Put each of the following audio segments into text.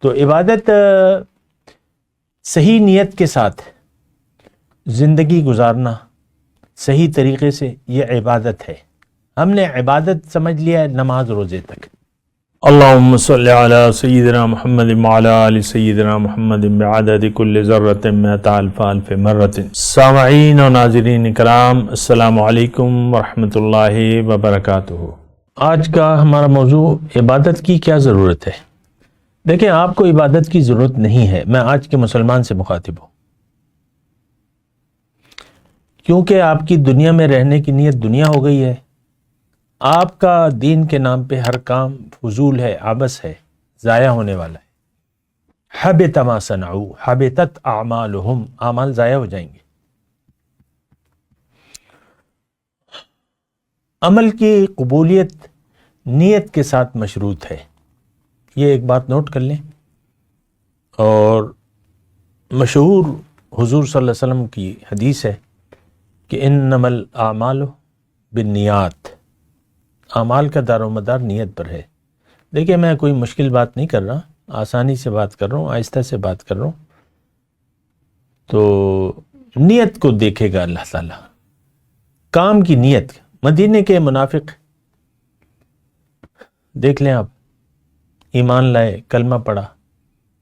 تو عبادت صحیح نیت کے ساتھ زندگی گزارنا صحیح طریقے سے، یہ عبادت ہے۔ ہم نے عبادت سمجھ لیا ہے نماز روزے تک۔ اللہم صلی علی سیدنا محمد وعلی آل سیدنا محمد بعدد کل ذرۃ مئۃ الف الف مرۃ۔ سامعین و ناظرین کرام، السلام علیکم ورحمۃ اللہ وبرکاتہ۔ آج کا ہمارا موضوع عبادت کی کیا ضرورت ہے۔ دیکھیں، آپ کو عبادت کی ضرورت نہیں ہے، میں آج کے مسلمان سے مخاطب ہوں، کیونکہ آپ کی دنیا میں رہنے کی نیت دنیا ہو گئی ہے۔ آپ کا دین کے نام پہ ہر کام فضول ہے، عبث ہے، ضائع ہونے والا ہے۔ حبط ما صنعوا حبطت اعمالهم، اعمال ضائع ہو جائیں گے۔ عمل کی قبولیت نیت کے ساتھ مشروط ہے، یہ ایک بات نوٹ کر لیں۔ اور مشہور حضور صلی اللہ علیہ وسلم کی حدیث ہے کہ انما الاعمال بالنیات، اعمال کا دار و مدار نیت پر ہے۔ دیکھیں، میں کوئی مشکل بات نہیں کر رہا، آسانی سے بات کر رہا ہوں، آہستہ سے بات کر رہا ہوں۔ تو نیت کو دیکھے گا اللہ تعالیٰ، کام کی نیت۔ مدینے کے منافق دیکھ لیں آپ، ایمان لائے، کلمہ پڑھا،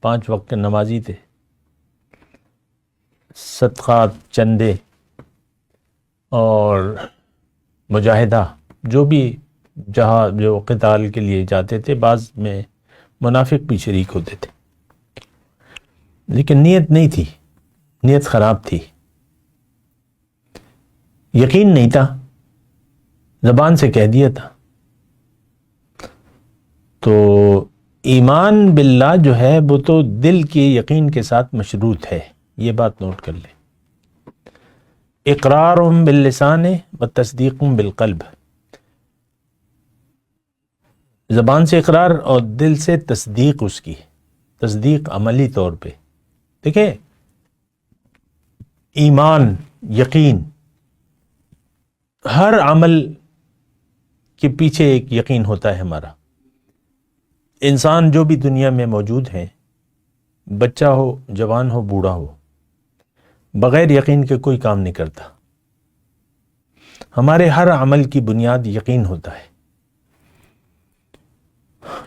5 وقت کے نمازی تھے، صدقات، چندے اور مجاہدہ جو بھی جہاں جو قتال کے لیے جاتے تھے، بعض میں منافق بھی شریک ہوتے تھے، لیکن نیت نہیں تھی، نیت خراب تھی، یقین نہیں تھا، زبان سے کہہ دیا تھا۔ تو ایمان باللہ جو ہے وہ تو دل کے یقین کے ساتھ مشروط ہے، یہ بات نوٹ کر لیں۔ اقرار باللسان و تصدیق بالقلب، زبان سے اقرار اور دل سے تصدیق، اس کی تصدیق عملی طور پہ۔ دیکھیں، ایمان، یقین، ہر عمل کے پیچھے ایک یقین ہوتا ہے ہمارا۔ انسان جو بھی دنیا میں موجود ہیں، بچہ ہو، جوان ہو، بوڑھا ہو، بغیر یقین کے کوئی کام نہیں کرتا۔ ہمارے ہر عمل کی بنیاد یقین ہوتا ہے،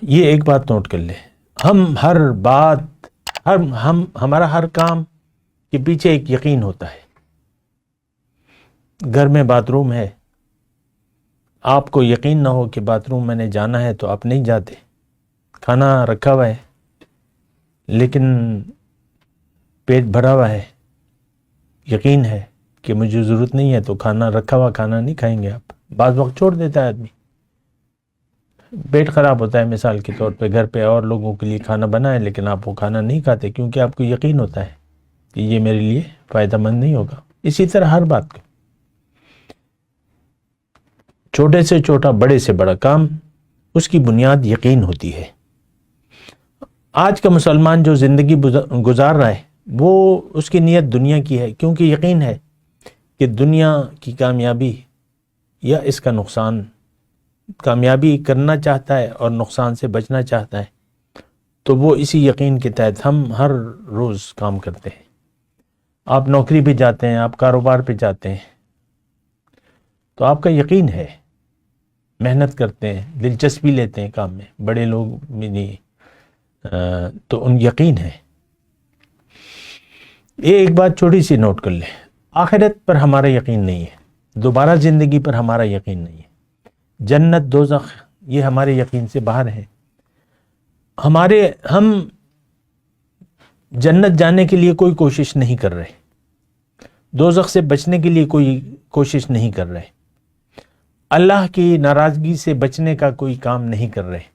یہ ایک بات نوٹ کر لیں۔ ہم ہر بات، ہمارا ہر کام کے پیچھے ایک یقین ہوتا ہے۔ گھر میں باتھ روم ہے، آپ کو یقین نہ ہو کہ باتھ روم میں نے جانا ہے تو آپ نہیں جاتے۔ کھانا رکھا ہوا ہے لیکن پیٹ بھرا ہوا ہے، یقین ہے کہ مجھے ضرورت نہیں ہے تو کھانا رکھا ہوا کھانا نہیں کھائیں گے آپ۔ بعض وقت چھوڑ دیتا ہے آدمی، پیٹ خراب ہوتا ہے مثال کے طور پہ، گھر پہ اور لوگوں کے لیے کھانا بنا ہے لیکن آپ وہ کھانا نہیں کھاتے کیونکہ آپ کو یقین ہوتا ہے کہ یہ میرے لیے فائدہ مند نہیں ہوگا۔ اسی طرح ہر بات کو، چھوٹے سے چھوٹا، بڑے سے بڑا کام، اس کی بنیاد یقین ہوتی ہے۔ آج کا مسلمان جو زندگی گزار رہا ہے، وہ اس کی نیت دنیا کی ہے، کیونکہ یقین ہے کہ دنیا کی کامیابی یا اس کا نقصان، کامیابی کرنا چاہتا ہے اور نقصان سے بچنا چاہتا ہے، تو وہ اسی یقین کے تحت ہم ہر روز کام کرتے ہیں۔ آپ نوکری پہ جاتے ہیں، آپ کاروبار پہ جاتے ہیں، تو آپ کا یقین ہے، محنت کرتے ہیں، دلچسپی لیتے ہیں کام میں، بڑے لوگ بھی نہیں تو ان یقین ہے۔ یہ ایک بات چھوٹی سی نوٹ کر لیں، آخرت پر ہمارا یقین نہیں ہے، دوبارہ زندگی پر ہمارا یقین نہیں ہے، جنت دوزخ یہ ہمارے یقین سے باہر ہے۔ ہم جنت جانے کے لیے کوئی کوشش نہیں کر رہے، دوزخ سے بچنے کے لیے کوئی کوشش نہیں کر رہے، اللہ کی ناراضگی سے بچنے کا کوئی کام نہیں کر رہے۔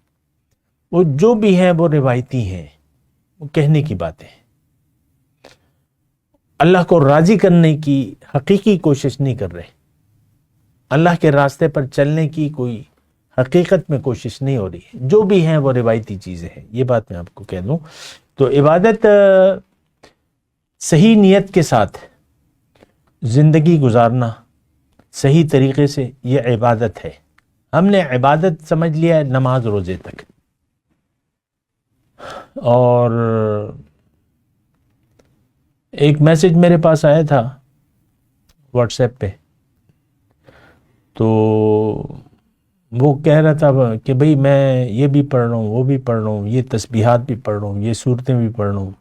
وہ جو بھی ہیں وہ روایتی ہیں، وہ کہنے کی باتیں ہیں، اللہ کو راضی کرنے کی حقیقی کوشش نہیں کر رہے، اللہ کے راستے پر چلنے کی کوئی حقیقت میں کوشش نہیں ہو رہی، جو بھی ہیں وہ روایتی چیزیں ہیں، یہ بات میں آپ کو کہہ دوں۔ تو عبادت صحیح نیت کے ساتھ زندگی گزارنا صحیح طریقے سے، یہ عبادت ہے۔ ہم نے عبادت سمجھ لیا ہے نماز روزے تک۔ اور ایک میسج میرے پاس آیا تھا واٹس ایپ پہ، تو وہ کہہ رہا تھا کہ بھئی میں یہ بھی پڑھ رہا ہوں، وہ بھی پڑھ رہا ہوں، یہ تسبیحات بھی پڑھ رہا ہوں، یہ صورتیں بھی پڑھ رہا ہوں،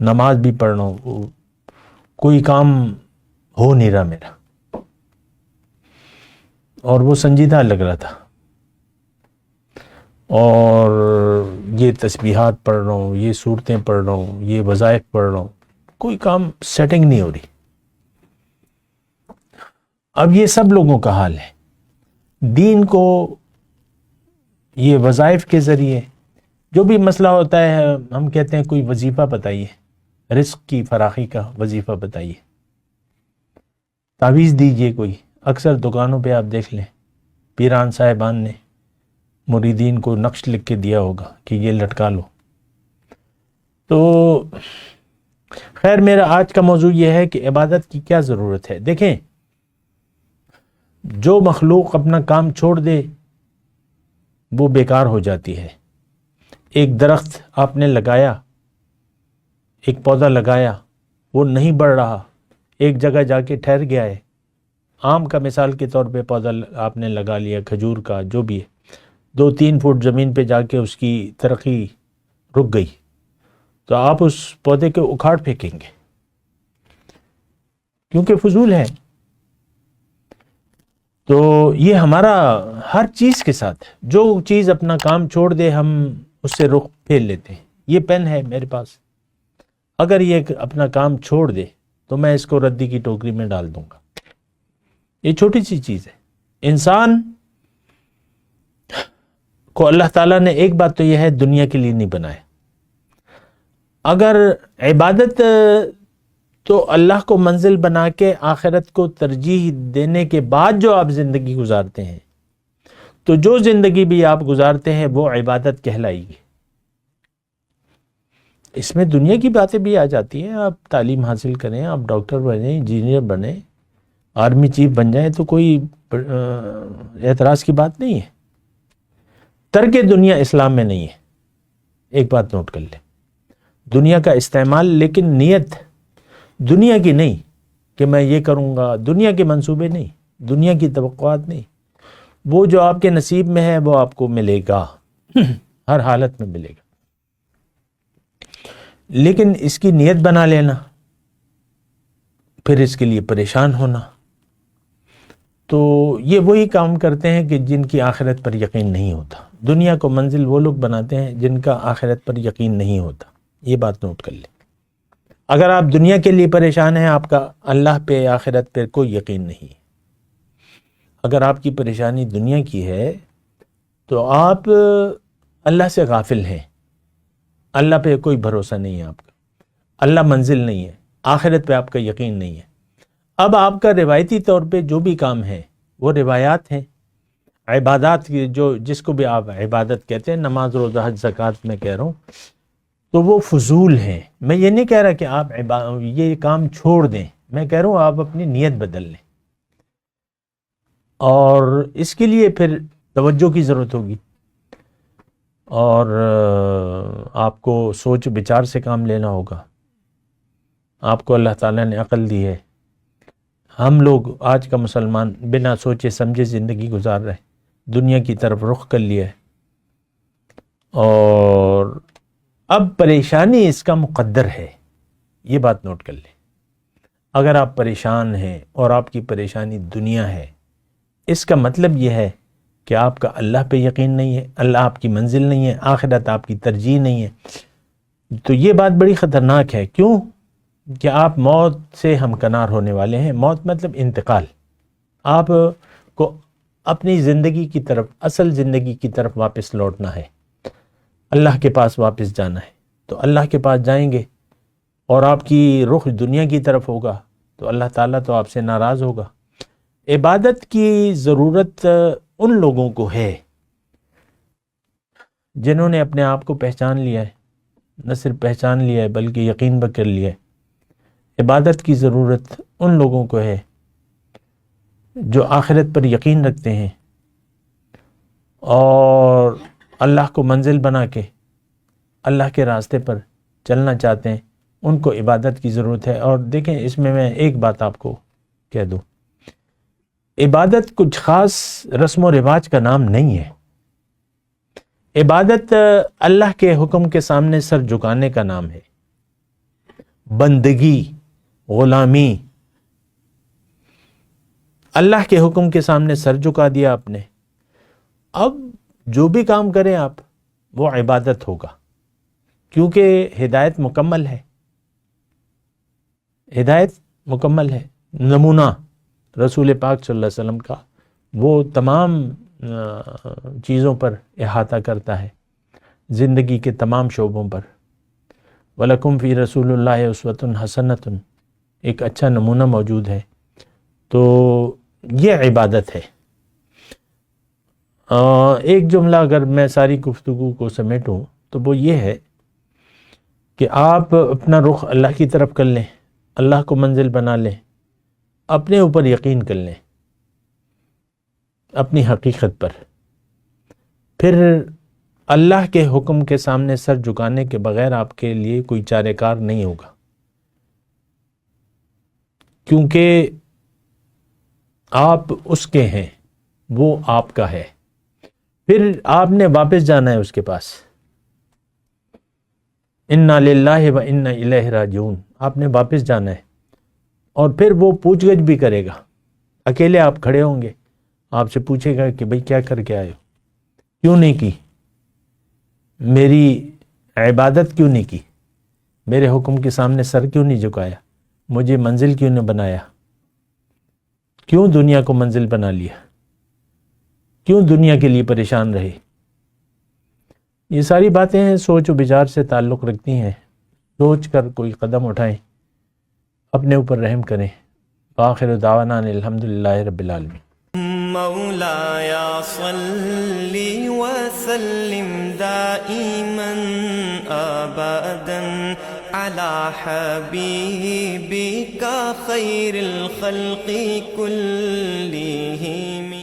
نماز بھی پڑھ رہا ہوں، کوئی کام ہو نہیں رہا میرا، اور وہ سنجیدہ لگ رہا تھا، اور یہ تسبیحات پڑھ رہا ہوں، یہ صورتیں پڑھ رہا ہوں، یہ وظائف پڑھ رہا ہوں، کوئی کام سیٹنگ نہیں ہو رہی۔ اب یہ سب لوگوں کا حال ہے۔ دین کو یہ وظائف کے ذریعے جو بھی مسئلہ ہوتا ہے، ہم کہتے ہیں کوئی وظیفہ بتائیے، رزق کی فراخی کا وظیفہ بتائیے، تعویذ دیجئے کوئی۔ اکثر دکانوں پہ آپ دیکھ لیں پیران صاحبان نے مریدین کو نقش لکھ کے دیا ہوگا کہ یہ لٹکا لو۔ تو خیر، میرا آج کا موضوع یہ ہے کہ عبادت کی کیا ضرورت ہے۔ دیکھیں، جو مخلوق اپنا کام چھوڑ دے وہ بیکار ہو جاتی ہے۔ ایک درخت آپ نے لگایا، ایک پودا لگایا، وہ نہیں بڑھ رہا، ایک جگہ جا کے ٹھہر گیا ہے۔ آم کا مثال کے طور پہ پودا آپ نے لگا لیا، کھجور کا، جو بھی ہے، 2-3 فٹ زمین پہ جا کے اس کی ترقی رک گئی، تو آپ اس پودے کو اکھاڑ پھینکیں گے کیونکہ فضول ہے۔ تو یہ ہمارا ہر چیز کے ساتھ، جو چیز اپنا کام چھوڑ دے ہم اس سے رخ پھیر لیتے ہیں۔ یہ پین ہے میرے پاس، اگر یہ اپنا کام چھوڑ دے تو میں اس کو ردی کی ٹوکری میں ڈال دوں گا۔ یہ چھوٹی سی چیز ہے۔ انسان کو اللہ تعالیٰ نے ایک بات تو یہ ہے، دنیا کے لیے نہیں بنایا۔ اگر عبادت تو اللہ کو منزل بنا کے آخرت کو ترجیح دینے کے بعد جو آپ زندگی گزارتے ہیں، تو جو زندگی بھی آپ گزارتے ہیں وہ عبادت کہلائے گی۔ اس میں دنیا کی باتیں بھی آ جاتی ہیں، آپ تعلیم حاصل کریں، آپ ڈاکٹر بنیں، انجینئر بنیں، آرمی چیف بن جائیں، تو کوئی اعتراض کی بات نہیں ہے۔ ترک دنیا اسلام میں نہیں ہے، ایک بات نوٹ کر لیں۔ دنیا کا استعمال، لیکن نیت دنیا کی نہیں کہ میں یہ کروں گا، دنیا کے منصوبے نہیں، دنیا کی توقعات نہیں۔ وہ جو آپ کے نصیب میں ہے وہ آپ کو ملے گا، ہر حالت میں ملے گا، لیکن اس کی نیت بنا لینا، پھر اس کے لیے پریشان ہونا، تو یہ وہی کام کرتے ہیں کہ جن کی آخرت پر یقین نہیں ہوتا۔ دنیا کو منزل وہ لوگ بناتے ہیں جن کا آخرت پر یقین نہیں ہوتا۔ یہ بات نوٹ کر لیں۔ اگر آپ دنیا کے لیے پریشان ہیں، آپ کا اللہ پہ، آخرت پہ کوئی یقین نہیں ہے۔ اگر آپ کی پریشانی دنیا کی ہے تو آپ اللہ سے غافل ہیں، اللہ پہ کوئی بھروسہ نہیں ہے آپ کا، اللہ منزل نہیں ہے، آخرت پہ آپ کا یقین نہیں ہے۔ اب آپ کا روایتی طور پہ جو بھی کام ہے وہ روایات ہیں، عبادات کی، جو جس کو بھی آپ عبادت کہتے ہیں، نماز، روزہ، حج، زکوٰۃ میں کہہ رہا ہوں، تو وہ فضول ہیں۔ میں یہ نہیں کہہ رہا کہ آپ یہ کام چھوڑ دیں، میں کہہ رہا ہوں آپ اپنی نیت بدل لیں، اور اس کے لیے پھر توجہ کی ضرورت ہوگی، اور آپ کو سوچ بچار سے کام لینا ہوگا۔ آپ کو اللہ تعالیٰ نے عقل دی ہے۔ ہم لوگ آج کا مسلمان بنا سوچے سمجھے زندگی گزار رہے، دنیا کی طرف رخ کر لیا ہے، اور اب پریشانی اس کا مقدر ہے۔ یہ بات نوٹ کر لیں۔ اگر آپ پریشان ہیں اور آپ کی پریشانی دنیا ہے، اس کا مطلب یہ ہے کہ آپ کا اللہ پہ یقین نہیں ہے، اللہ آپ کی منزل نہیں ہے، آخرت آپ کی ترجیح نہیں ہے۔ تو یہ بات بڑی خطرناک ہے۔ کیوں؟ کہ آپ موت سے ہمکنار ہونے والے ہیں۔ موت مطلب انتقال۔ آپ کو اپنی زندگی کی طرف، اصل زندگی کی طرف واپس لوٹنا ہے، اللہ کے پاس واپس جانا ہے۔ تو اللہ کے پاس جائیں گے اور آپ کی رخ دنیا کی طرف ہوگا تو اللہ تعالیٰ تو آپ سے ناراض ہوگا۔ عبادت کی ضرورت ان لوگوں کو ہے جنہوں نے اپنے آپ کو پہچان لیا ہے، نہ صرف پہچان لیا ہے بلکہ یقین بھی کر لیا ہے۔ عبادت کی ضرورت ان لوگوں کو ہے جو آخرت پر یقین رکھتے ہیں اور اللہ کو منزل بنا کے اللہ کے راستے پر چلنا چاہتے ہیں ان کو عبادت کی ضرورت ہے۔ اور دیکھیں اس میں ایک بات آپ کو کہہ دوں، عبادت کچھ خاص رسم و رواج کا نام نہیں ہے۔ عبادت اللہ کے حکم کے سامنے سر جھکانے کا نام ہے، بندگی، غلامی۔ اللہ کے حکم کے سامنے سر جھکا دیا آپ نے، اب جو بھی کام کریں آپ وہ عبادت ہوگا، کیونکہ ہدایت مکمل ہے، ہدایت مکمل ہے۔ نمونہ رسول پاک صلی اللہ علیہ وسلم کا وہ تمام چیزوں پر احاطہ کرتا ہے، زندگی کے تمام شعبوں پر۔ وَلَكُمْ فِي رَسُولِ اللَّهِ أُسْوَةٌ حَسَنَةٌ، ایک اچھا نمونہ موجود ہے۔ تو یہ عبادت ہے۔ ایک جملہ اگر میں ساری گفتگو کو سمیٹوں تو وہ یہ ہے کہ آپ اپنا رخ اللہ کی طرف کر لیں، اللہ کو منزل بنا لیں، اپنے اوپر یقین کر لیں، اپنی حقیقت پر، پھر اللہ کے حکم کے سامنے سر جھکانے کے بغیر آپ کے لیے کوئی چارہ کار نہیں ہوگا، کیونکہ آپ اس کے ہیں، وہ آپ کا ہے، پھر آپ نے واپس جانا ہے اس کے پاس۔ انا للہ و انا الیہ راجعون، آپ نے واپس جانا ہے، اور پھر وہ پوچھ گچھ بھی کرے گا۔ اکیلے آپ کھڑے ہوں گے، آپ سے پوچھے گا کہ بھئی کیا کر کے آئے ہو، کیوں نہیں کی میری عبادت، کیوں نہیں کی میرے حکم کے سامنے سر کیوں نہیں جھکایا، مجھے منزل کیوں نہیں بنایا، کیوں دنیا کو منزل بنا لیا، کیوں دنیا کے لیے پریشان رہے۔ یہ ساری باتیں سوچ و بچار سے تعلق رکھتی ہیں، سوچ کر کوئی قدم اٹھائیں، اپنے اوپر رحم کریں۔ وآخر دعوانا الحمدللہ رب العالمین۔ مولاي صل وسلم دائما ابدا على حبيبك خير الخلق كلهم